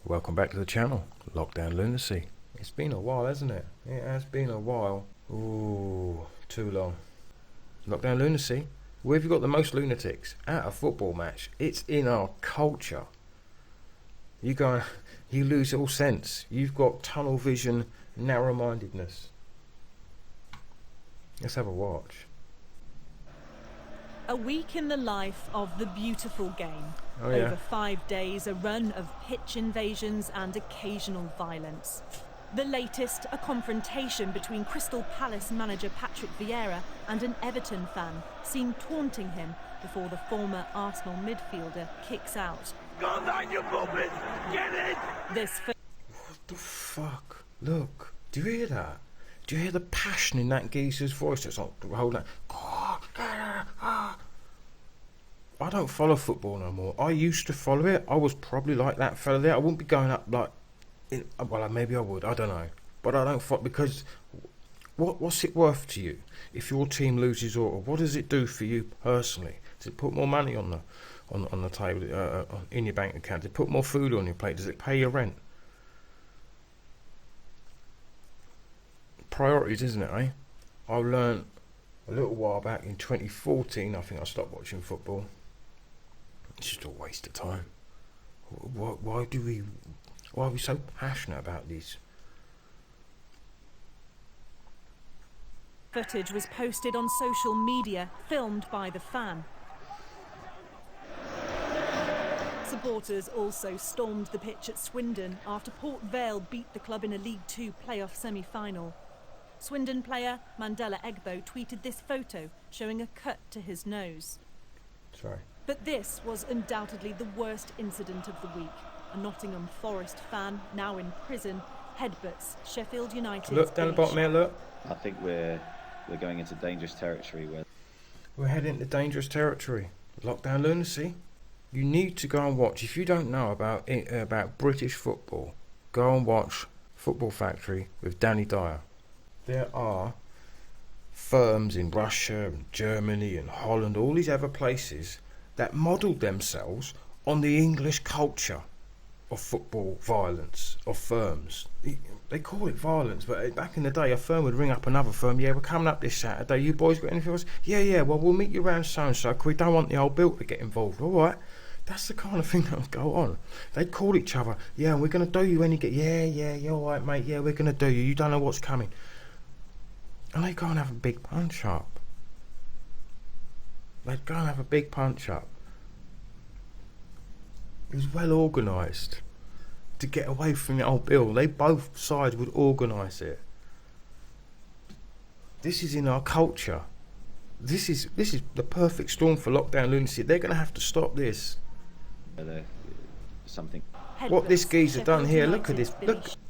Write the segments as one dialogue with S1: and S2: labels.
S1: Welcome back to the channel, Lockdown Lunacy. It's been a while, hasn't it? It has been a while. Ooh, too long. Lockdown Lunacy. Where have you got the most lunatics? At a football match. It's in our culture. You lose all sense. You've got tunnel vision, narrow-mindedness. Let's have a watch.
S2: A week in the life of the beautiful game.
S1: Oh, yeah.
S2: Over 5 days, a run of pitch invasions and occasional violence. The latest, a confrontation between Crystal Palace manager Patrick Vieira and an Everton fan, seen taunting him before the former Arsenal midfielder kicks out.
S3: Go on, you puppet! Get it!
S1: What the fuck? Look, do you hear that? Do you hear the passion in that geezer's voice? It's like holding that. I don't follow football no more. I used to follow it. I was probably like that fella there. I wouldn't be going up like, well, maybe I would. I don't know, but I don't follow because what's it worth to you if your team loses, or what does it do for you personally? Does it put more money on the table in your bank account? Does it put more food on your plate? Does it pay your rent? Priorities, isn't it, eh? I learned a little while back in 2014, I think I stopped watching football. It's just a waste of time. Why are we so passionate about these?
S2: Footage was posted on social media, filmed by the fan. Supporters also stormed the pitch at Swindon after Port Vale beat the club in a League Two playoff semi-final. Swindon player Mandela Egbo tweeted this photo showing a cut to his nose.
S1: Sorry.
S2: But this was undoubtedly the worst incident of the week. A Nottingham Forest fan, now in prison, headbutts Sheffield United.
S1: Look down the bottom here, look.
S4: I think we're going into dangerous territory.
S1: We're heading into dangerous territory. Lockdown Lunacy. You need to go and watch. If you don't know about British football, go and watch Football Factory with Danny Dyer. There are firms in Russia and Germany and Holland, all these other places that modelled themselves on the English culture of football violence, of firms. They call it violence, but back in the day, a firm would ring up another firm. Yeah, we're coming up this Saturday. You boys got anything else? Yeah, well, we'll meet you around so-and-so because we don't want the old bill to get involved. All right. That's the kind of thing that would go on. They'd call each other. Yeah, we're going to do you when you get... Yeah, you're all right, mate. Yeah, we're going to do you. You don't know what's coming. And they'd go and have a big punch-up. They'd go and have a big punch-up. It was well organised to get away from the old bill. They both sides would organise it. This is in our culture. This is the perfect storm for Lockdown Lunacy. They're going to have to stop this.
S4: Something.
S1: What this geezer done here? Look at this.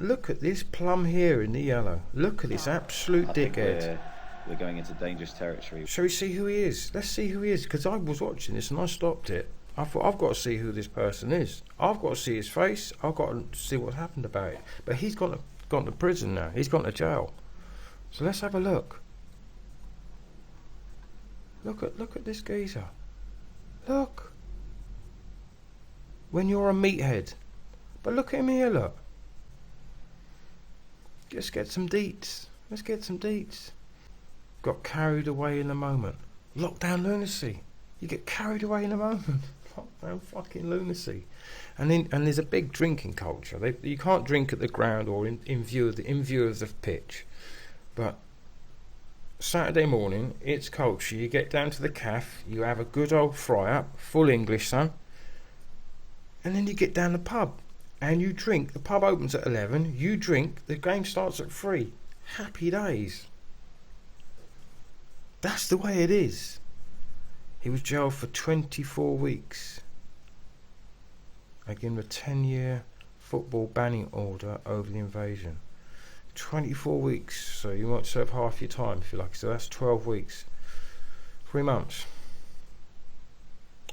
S1: Look at this plum here in the yellow. Look at this absolute dickhead.
S4: We're going into dangerous territory.
S1: Shall we see who he is? Let's see who he is, because I was watching this and I stopped it. I thought, I've got to see who this person is. I've got to see his face. I've got to see what happened about it. But he's gone to prison now. He's gone to jail. So let's have a look. Look at this geezer. Look. When you're a meathead. But look at him here, look. Let's get some deets. Let's get some deets. Got carried away in a moment. Lockdown Lunacy. You get carried away in a moment. Lockdown fucking lunacy. And there's a big drinking culture. You can't drink at the ground or in view of the pitch. But Saturday morning, it's culture. You get down to the cafe, you have a good old fry up, full English, son. And then you get down the pub and you drink. The pub opens at 11, you drink, the game starts at 3. Happy days. That's the way it is. He was jailed for 24 weeks. Again, a 10-year football banning order over the invasion. 24 weeks, so you might serve half your time if you like. So that's 12 weeks. 3 months.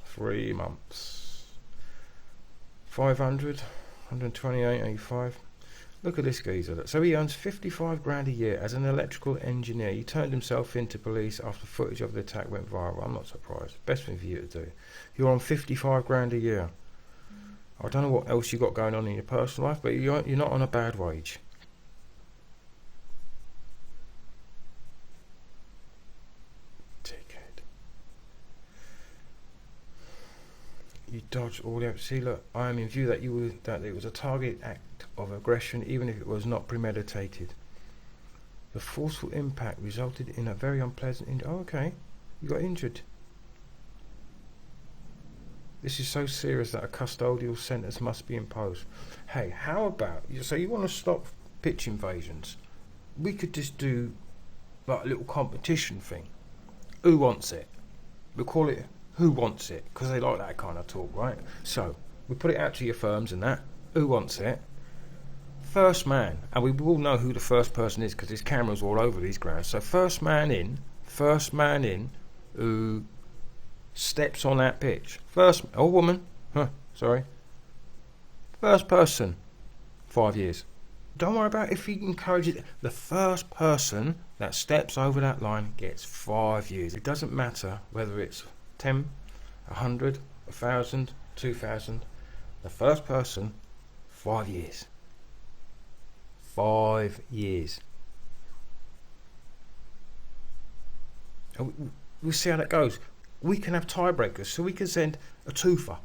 S1: 3 months. 500, 128.85. Look at this geezer. So he earns 55 grand a year as an electrical engineer. He turned himself into police after footage of the attack went viral. I'm not surprised. Best thing for you to do. You're on 55 grand a year. I don't know what else you got going on in your personal life, but you're not on a bad wage. Dickhead. You dodged all the... See, look, I am in view that it was a target act of aggression, even if it was not premeditated. The forceful impact resulted in a very unpleasant... Oh, okay. You got injured. This is so serious that a custodial sentence must be imposed. Hey, how about... So you want to stop pitch invasions? We could just do like a little competition thing. Who wants it? We'll call it Who Wants It, because they like that kind of talk, right? So, we put it out to your firms and that. Who wants it? First man, and we all know who the first person is because there's cameras all over these grounds. So first man in who steps on that pitch. First, or woman, first person, 5 years. Don't worry about if he encourages it. The first person that steps over that line gets 5 years. It doesn't matter whether it's 10, 100, 1,000, 2,000. The first person, 5 years. 5 years. And we'll see how that goes. We can have tiebreakers, so we can send a two for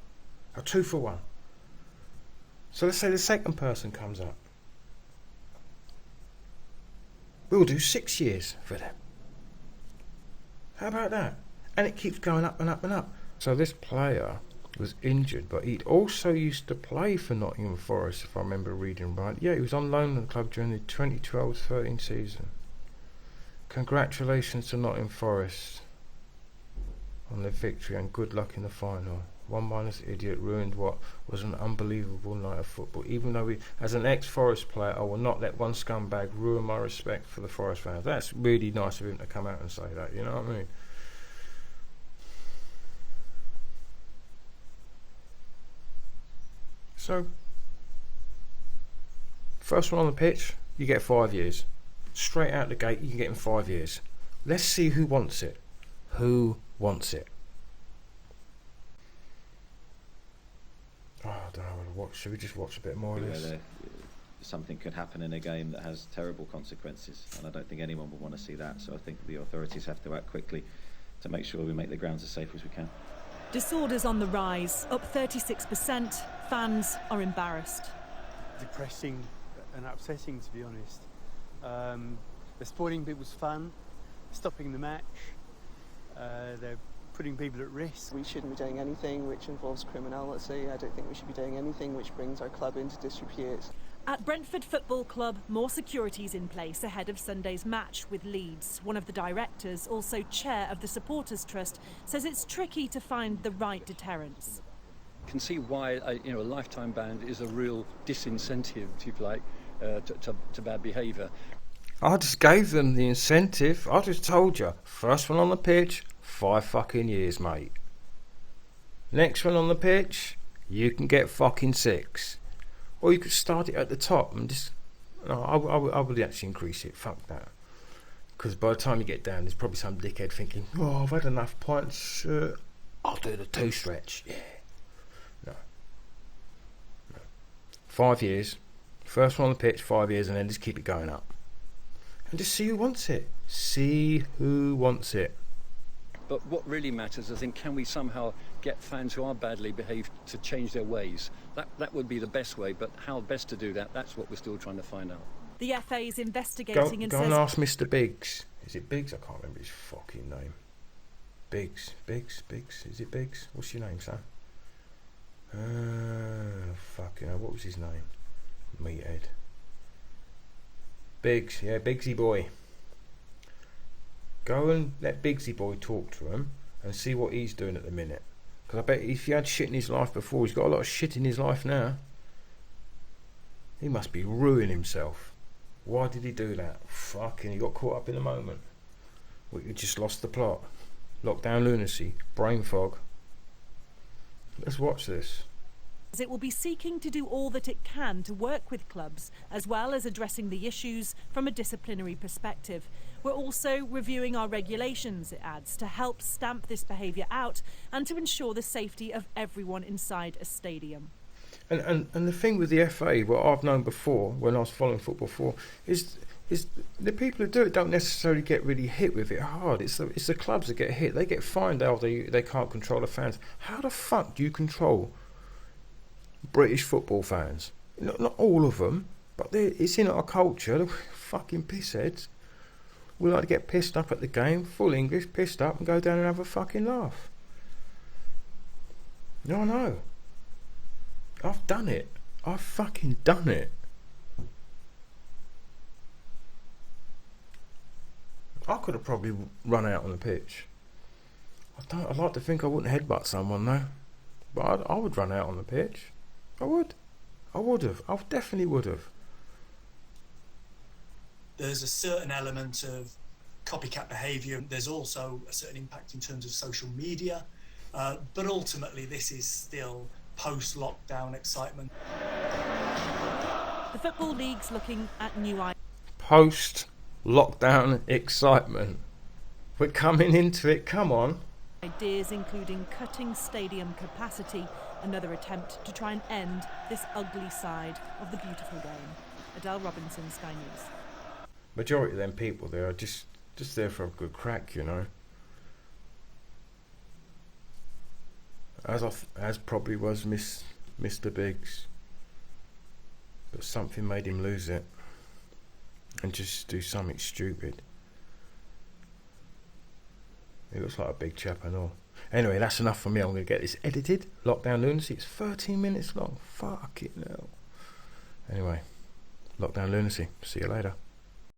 S1: one. So let's say the second person comes up. We'll do 6 years for them. How about that? And it keeps going up and up and up. So this player was injured, but he'd also used to play for Nottingham Forest, if I remember reading right. Yeah, he was on loan at the club during the 2012-13 season. Congratulations to Nottingham Forest on their victory and good luck in the final. One mindless idiot ruined what was an unbelievable night of football. Even though as an ex-Forest player, I will not let one scumbag ruin my respect for the Forest fans. That's really nice of him to come out and say that, you know what I mean? So, first one on the pitch, you get 5 years. Straight out the gate, you can get in 5 years. Let's see who wants it. Who wants it? Oh, I don't know what. Should we just watch a bit more of this?
S4: Something could happen in a game that has terrible consequences, and I don't think anyone would want to see that. So I think the authorities have to act quickly to make sure we make the grounds as safe as we can.
S2: Disorders on the rise, up 36%. Fans are embarrassed.
S5: Depressing and upsetting, to be honest. They're spoiling people's fun, stopping the match. They're putting people at risk.
S6: We shouldn't be doing anything which involves criminality. I don't think we should be doing anything which brings our club into disrepute.
S2: At Brentford Football Club, more security's in place ahead of Sunday's match with Leeds. One of the directors, also chair of the Supporters Trust, says it's tricky to find the right deterrence.
S7: Can see why a lifetime ban is a real disincentive, if you like, to bad behaviour.
S1: I just gave them the incentive. I just told you, first one on the pitch, 5 fucking years, mate. Next one on the pitch, you can get fucking 6. Or you could start it at the top and just... No, I would actually increase it. Fuck that. Because by the time you get down, there's probably some dickhead thinking, oh, I've had enough points. I'll do the 2 stretch. Yeah. No. 5 years. First one on the pitch, 5 years, and then just keep it going up. And just see who wants it. See who wants it.
S7: But what really matters, I think, can we somehow get fans who are badly behaved to change their ways? That would be the best way, but how best to do that, that's what we're still trying to find out.
S2: The FA is investigating and
S1: go
S2: says...
S1: and ask Mr. Biggs. Is it Biggs? I can't remember his fucking name. Biggs. Is it Biggs? What's your name, son? Fucking hell, what was his name? Meathead. Biggs, yeah, Biggsy boy. Go and let Biggsy boy talk to him and see what he's doing at the minute. Because I bet if he had shit in his life before, he's got a lot of shit in his life now. He must be ruining himself. Why did he do that? Fucking, he got caught up in the moment. We just lost the plot. Lockdown lunacy, brain fog. Let's watch this.
S2: It will be seeking to do all that it can to work with clubs, as well as addressing the issues from a disciplinary perspective. We're also reviewing our regulations, it adds, to help stamp this behaviour out and to ensure the safety of everyone inside a stadium.
S1: And the thing with the FA, what I've known before when I was following football before, is the people who do it don't necessarily get really hit with it hard. It's the clubs that get hit. They get fined out. They can't control the fans. How the fuck do you control British football fans? Not all of them, but it's in our culture. They're fucking pissheads. We like to get pissed up at the game, full English, pissed up, and go down and have a fucking laugh. No, I know. I've done it. I've fucking done it. I could have probably run out on the pitch. I'd like to think I wouldn't headbutt someone though. But I would run out on the pitch. I would. I would have. I definitely would have.
S8: There's a certain element of copycat behaviour. There's also a certain impact in terms of social media. But ultimately, this is still post-lockdown excitement.
S2: The Football League's looking at new ideas.
S1: Post-lockdown excitement. We're coming into it. Come on.
S2: Ideas including cutting stadium capacity, another attempt to try and end this ugly side of the beautiful game. Adele Robinson, Sky News.
S1: Majority of them people there are just there for a good crack, you know. As probably was Mr. Biggs, but something made him lose it and just do something stupid. He looks like a big chap and all. Anyway, that's enough for me. I'm going to get this edited. Lockdown Lunacy. It's 13 minutes long. Fuck it now. Anyway, Lockdown Lunacy. See you later.